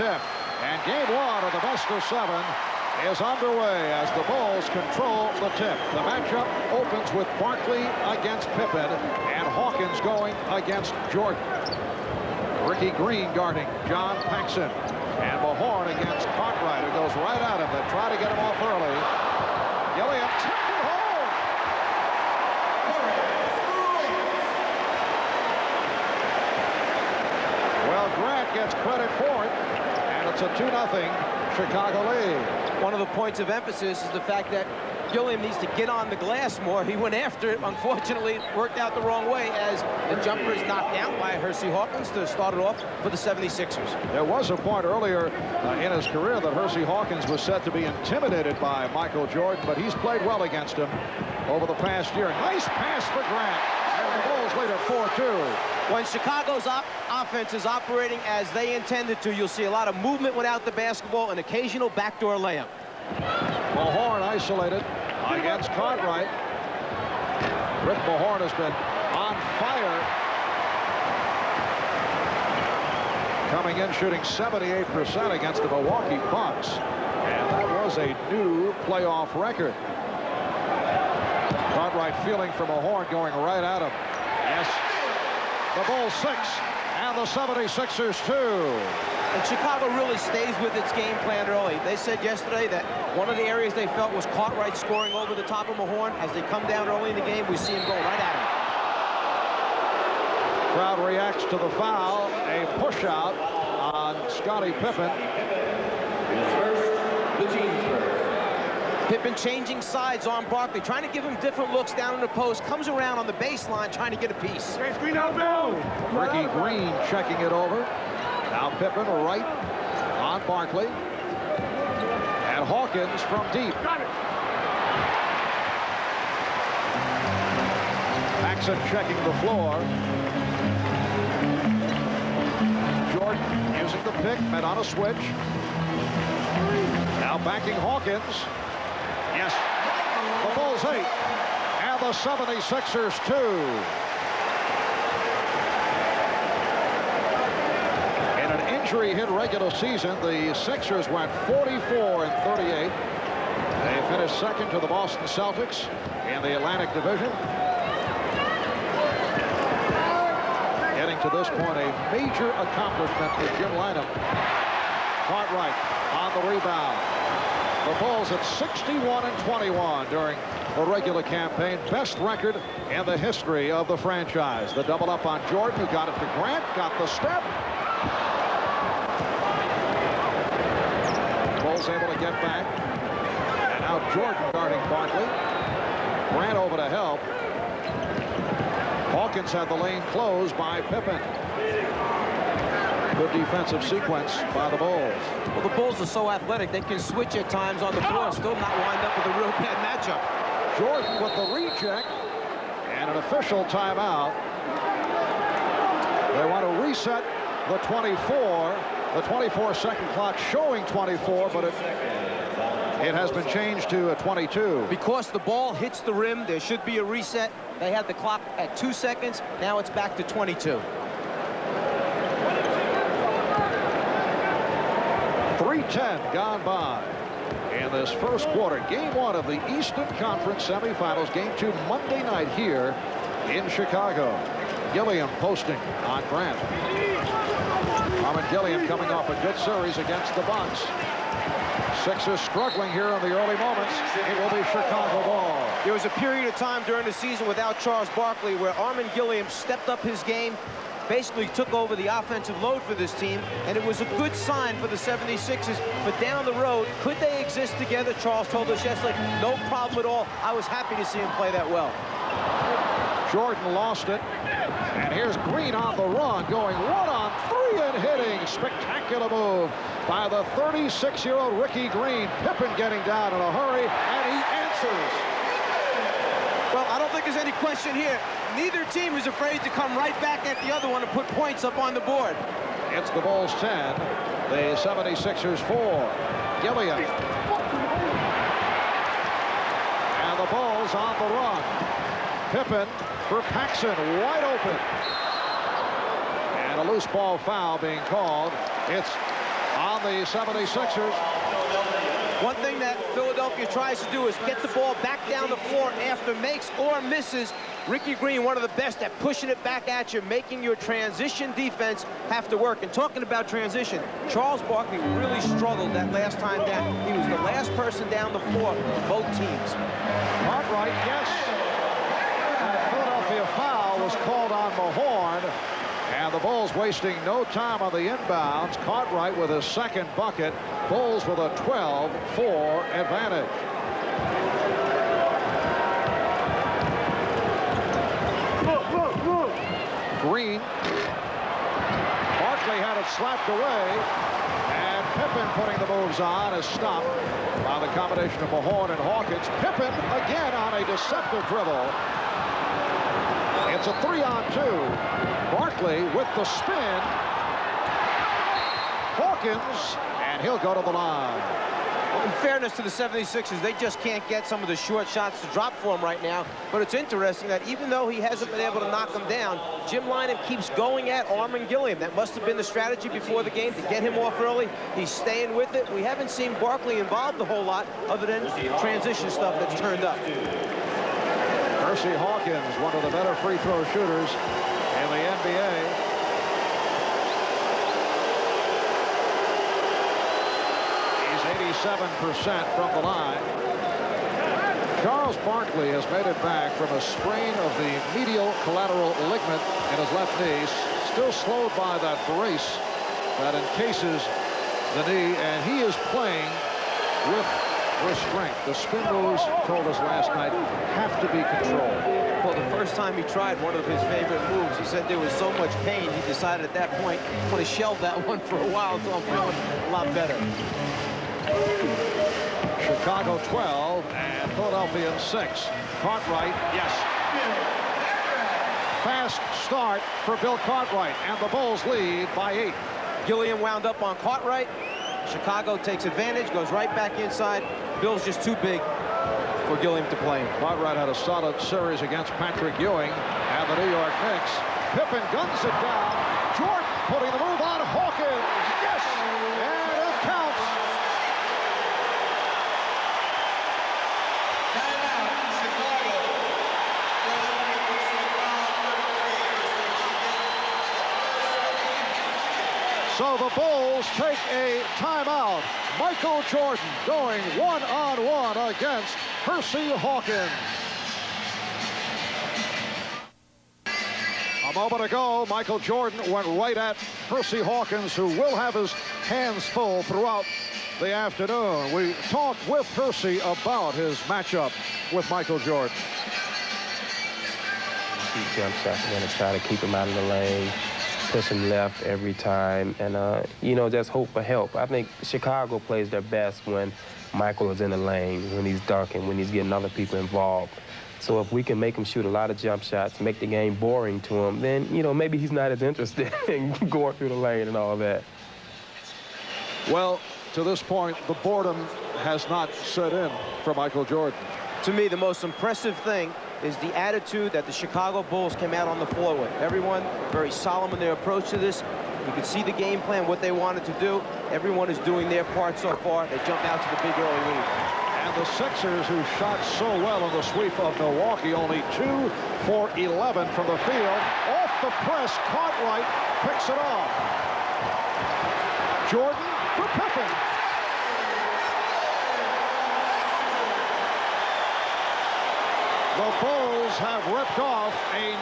tip. And game one of the best-of-7 is underway as the Bulls control the tip. The matchup opens with Barkley against Pippen and Hawkins going against Jordan. Ricky Green guarding John Paxson. And Mahorn against Cartwright, who goes right at him. They try to get him off early. Gilliam tipped it home. Well, Grant gets credit for it, and it's a 2-0 Chicago lead. One of the points of emphasis is the fact that Gilliam needs to get on the glass more. He went after it. Unfortunately, it worked out the wrong way as the jumper is knocked down by Hersey Hawkins to start it off for the 76ers. There was a point earlier in his career that Hersey Hawkins was said to be intimidated by Michael Jordan, but he's played well against him over the past year. Nice pass for Grant. And the Bulls lead at 4-2. When Chicago's offense is operating as they intended to, you'll see a lot of movement without the basketball, an occasional backdoor layup. Mahorn isolated against Cartwright. Rick Mahorn has been on fire. Coming in shooting 78% against the Milwaukee Bucks. And that was a new playoff record. Cartwright feeling for Mahorn, going right at him. Yes. The Bulls 6 and the 76ers 2. And Chicago really stays with its game plan early. They said yesterday that one of the areas they felt was Cartwright scoring over the top of Mahorn. As they come down early in the game, we see him go right at him. Crowd reacts to the foul. A push out on Scottie Pippen. Pippen changing sides on Barkley, trying to give him different looks down in the post. Comes around on the baseline trying to get a piece. Ricky Green checking it over. Now Pippen right on Barkley. And Hawkins from deep. Paxson checking the floor. Jordan using the pick, met on a switch. Now backing Hawkins. Yes, the Bulls 8 and the 76ers 2. In an injury-hit regular season, the Sixers went 44-38. They finished second to the Boston Celtics in the Atlantic Division. Getting to this point, a major accomplishment for Jim Lynam. Cartwright on the rebound. The Bulls at 61-21 during the regular campaign. Best record in the history of the franchise. The double up on Jordan, who got it to Grant, got the step. Bulls able to get back. And now Jordan guarding Barkley. Grant over to help. Hawkins had the lane closed by Pippen. Good defensive sequence by the Bulls. Well, the Bulls are so athletic, they can switch at times on the floor, still not wind up with a real bad matchup. Jordan with the reject and an official timeout. They want to reset the 24. The 24-second clock showing 24, but it has been changed to a 22. Because the ball hits the rim, there should be a reset. They had the clock at 2 seconds. Now it's back to 22. 3:10 gone by in this first quarter. Game one of the Eastern Conference semifinals. Game two Monday night here in Chicago. Gilliam posting on Grant. Armin Gilliam coming off a good series against the Bucks. Sixers struggling here in the early moments. It will be Chicago ball. There was a period of time during the season without Charles Barkley where Armin Gilliam stepped up his game, basically took over the offensive load for this team, and it was a good sign for the 76ers. But down the road, could they exist together? Charles told us yesterday, no problem at all. I was happy to see him play that well. Jordan lost it. And here's Green on the run, going 1-on-3 and hitting. Spectacular move by the 36-year-old Ricky Green. Pippen getting down in a hurry, and he answers. Well, I don't think there's any question here. Neither team is afraid to come right back at the other one and put points up on the board. It's the Bulls 10, the 76ers 4. Gilliam. And the Bulls on the run. Pippen for Paxson, wide open. And a loose ball foul being called. It's on on the 76ers. One thing that Philadelphia tries to do is get the ball back down the floor after makes or misses. Ricky Green, one of the best at pushing it back at you, making your transition defense have to work. And talking about transition, Charles Barkley really struggled that last time down. He was the last person down the floor for both teams. Cartwright, yes. And a Philadelphia foul was called on Mahorn. And the Bulls wasting no time on the inbounds. Cartwright with his second bucket. Bulls with a 12-4 advantage. Green. Barkley had it slapped away. And Pippen putting the moves on is stopped by the combination of Mahorn and Hawkins. Pippen again on a deceptive dribble. It's a 3-on-2. Barkley with the spin. Hawkins, and he'll go to the line. Well, in fairness to the 76ers, they just can't get some of the short shots to drop for him right now. But it's interesting that even though he hasn't been able to knock them down, Jim Lynam keeps going at Armin Gilliam. That must have been the strategy before the game to get him off early. He's staying with it. We haven't seen Barkley involved a whole lot other than transition stuff that's turned up. Percy Hawkins, one of the better free throw shooters in the NBA. He's 87% from the line. Charles Barkley has made it back from a sprain of the medial collateral ligament in his left knee, still slowed by that brace that encases the knee, and he is playing with restraint. The spin moves, told us last night, have to be controlled. Well, the first time he tried one of his favorite moves, he said there was so much pain, he decided at that point, I'm going to shelve that one for a while until I'm feeling a lot better. Chicago 12 and Philadelphia 6. Cartwright, yes. Fast start for Bill Cartwright, and the Bulls lead by 8. Gilliam wound up on Cartwright. Chicago takes advantage, goes right back inside. Bill's just too big for Gilliam to play. Cartwright had a solid series against Patrick Ewing and the New York Knicks. Pippen guns it down. Jordan putting the move on Hawkins. Yes! And it counts. So the Bulls take a timeout. Michael Jordan going one-on-one against Percy Hawkins. A moment ago, Michael Jordan went right at Percy Hawkins, who will have his hands full throughout the afternoon. We talked with Percy about his matchup with Michael Jordan. Keep jump shots, going to try to keep him out of the lane. Push him left every time, and you know, just hope for help. I think Chicago plays their best when Michael is in the lane, when he's dunking, when he's getting other people involved. So if we can make him shoot a lot of jump shots, make the game boring to him, then, you know, maybe he's not as interested in going through the lane and all that. Well, to this point, the boredom has not set in for Michael Jordan. To me, the most impressive thing is the attitude that the Chicago Bulls came out on the floor with. Everyone very solemn in their approach to this. You could see the game plan, what they wanted to do. Everyone is doing their part so far. They jump out to the big early lead. And the Sixers, who shot so well in the sweep of Milwaukee, only 2 for 11 from the field. Off the press, Cartwright picks it off. Jordan for Pippen. The Bulls have ripped off a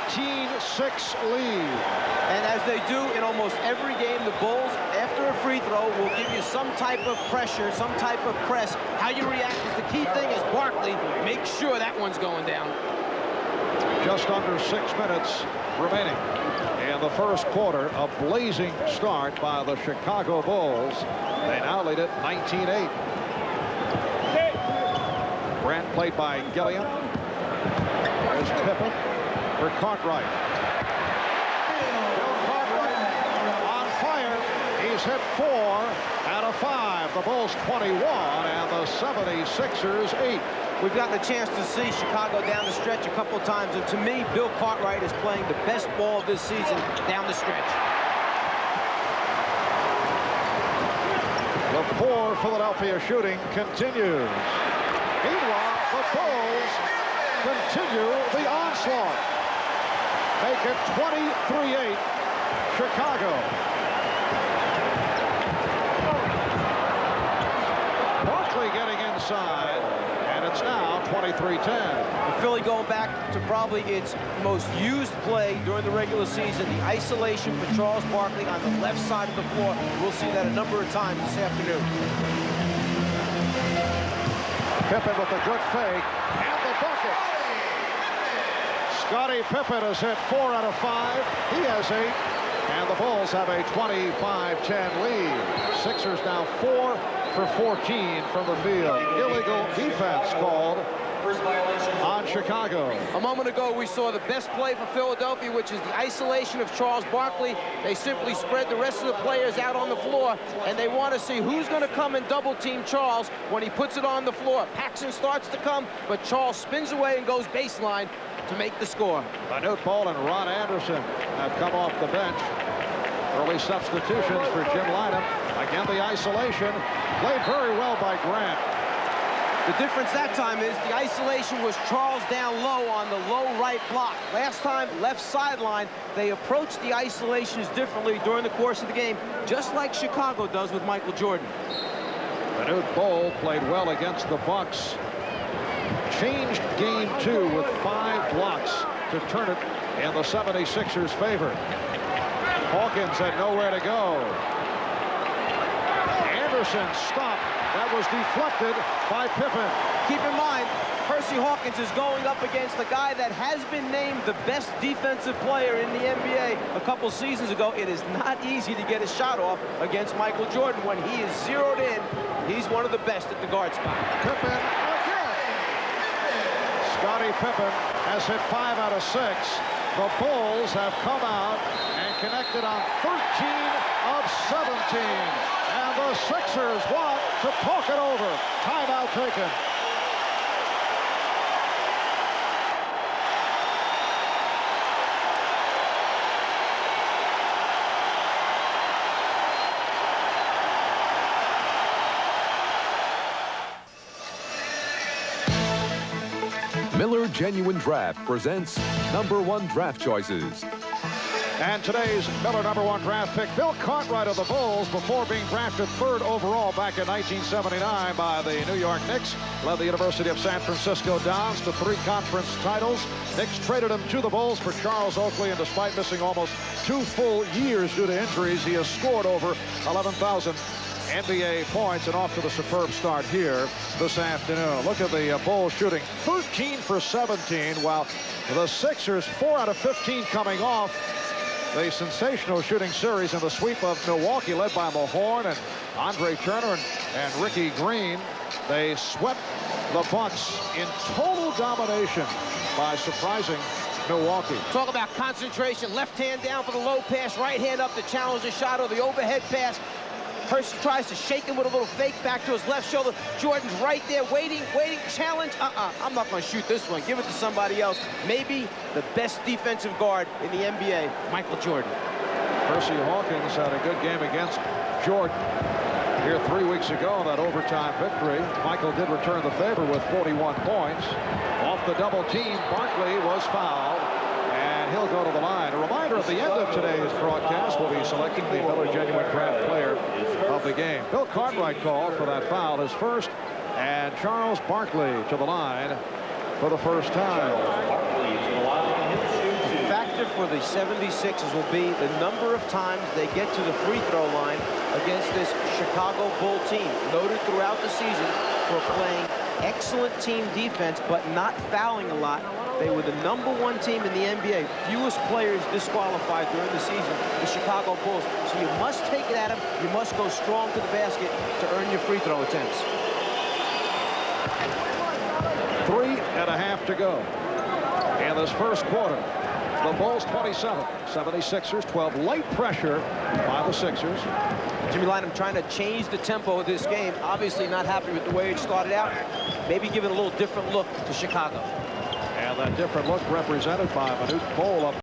19-6 lead. And as they do in almost every game, the Bulls, after a free throw, will give you some type of pressure, some type of press. How you react is the key thing. As Barkley makes sure that one's going down. Just under 6 minutes remaining in the first quarter. A blazing start by the Chicago Bulls. They now lead it 19-8. Grant played by Gilliam. There's Pippen for Cartwright. Bill Cartwright on fire. He's hit 4 out of 5. The Bulls 21 and the 76ers 8. We've gotten a chance to see Chicago down the stretch a couple of times, and to me, Bill Cartwright is playing the best ball of this season down the stretch. The poor Philadelphia shooting continues. Meanwhile, the Bulls continue the onslaught. Make it 23-8, Chicago. Barkley getting inside, and it's now 23-10. Philly going back to probably its most used play during the regular season, the isolation for Charles Barkley on the left side of the floor. We'll see that a number of times this afternoon. Pippen with a good fake, and the bucket. Scottie Pippen has hit 4 out of 5. He has 8, and the Bulls have a 25-10 lead. Sixers now 4 for 14 from the field. Illegal defense called on Chicago. A moment ago, we saw the best play for Philadelphia, which is the isolation of Charles Barkley. They simply spread the rest of the players out on the floor, and they want to see who's going to come and double-team Charles when he puts it on the floor. Paxson starts to come, but Charles spins away and goes baseline to make the score. Manute Bol and Ron Anderson have come off the bench. Early substitutions for Jim Lynam. Again, the isolation played very well by Grant. The difference that time is the isolation was Charles down low on the low right block. Last time, left sideline, they approached the isolations differently during the course of the game, just like Chicago does with Michael Jordan. Manute Bol played well against the Bucks. Changed game 2 with 5 blocks to turn it in the 76ers' favor. Hawkins had nowhere to go. Anderson stopped. That was deflected by Pippen. Keep in mind, Percy Hawkins is going up against the guy that has been named the best defensive player in the NBA a couple seasons ago. It is not easy to get a shot off against Michael Jordan. When he is zeroed in, he's one of the best at the guard spot. Pippen again. Scottie Pippen has hit 5 out of 6. The Bulls have come out and connected on 13 of 17. And the Sixers want to talk it over. Timeout taken. Miller Genuine Draft presents #1 draft choices. And today's Miller #1 draft pick, Bill Cartwright of the Bulls, before being drafted 3rd overall back in 1979 by the New York Knicks, led the University of San Francisco Dons to 3 conference titles. Knicks traded him to the Bulls for Charles Oakley, and despite missing almost 2 full years due to injuries, he has scored over 11,000 NBA points and off to the superb start here this afternoon. Look at the Bulls shooting 13 for 17, while the Sixers 4 out of 15 coming off the sensational shooting series in the sweep of Milwaukee, led by Mahorn and Andre Turner and Ricky Green. They swept the Bucks in total domination by surprising Milwaukee. Talk about concentration. Left hand down for the low pass, right hand up to challenge the shot, or the overhead pass. Percy tries to shake him with a little fake back to his left shoulder. Jordan's right there waiting, challenge. I'm not going to shoot this one. Give it to somebody else. Maybe the best defensive guard in the NBA, Michael Jordan. Percy Hawkins had a good game against Jordan here 3 weeks ago in that overtime victory. Michael did return the favor with 41 points. Off the double team, Barkley was fouled, and he'll go to the line. A reminder, at the end of today's broadcast, we'll be selecting the Miller Genuine Draft Player of the game. Bill Cartwright called for that foul, his first, and Charles Barkley to the line for the first time. The factor for the 76ers will be the number of times they get to the free throw line against this Chicago Bull team, noted throughout the season for playing excellent team defense but not fouling a lot. They were the #1 team in the NBA. Fewest players disqualified during the season, the Chicago Bulls. So you must take it at them. You must go strong to the basket to earn your free throw attempts. 3.5 to go in this first quarter. The Bulls 27, 76ers 12. Light pressure by the Sixers. Jimmy Lynam trying to change the tempo of this game. Obviously not happy with the way it started out. Maybe give it a little different look to Chicago. And that different look represented by Manute Bol up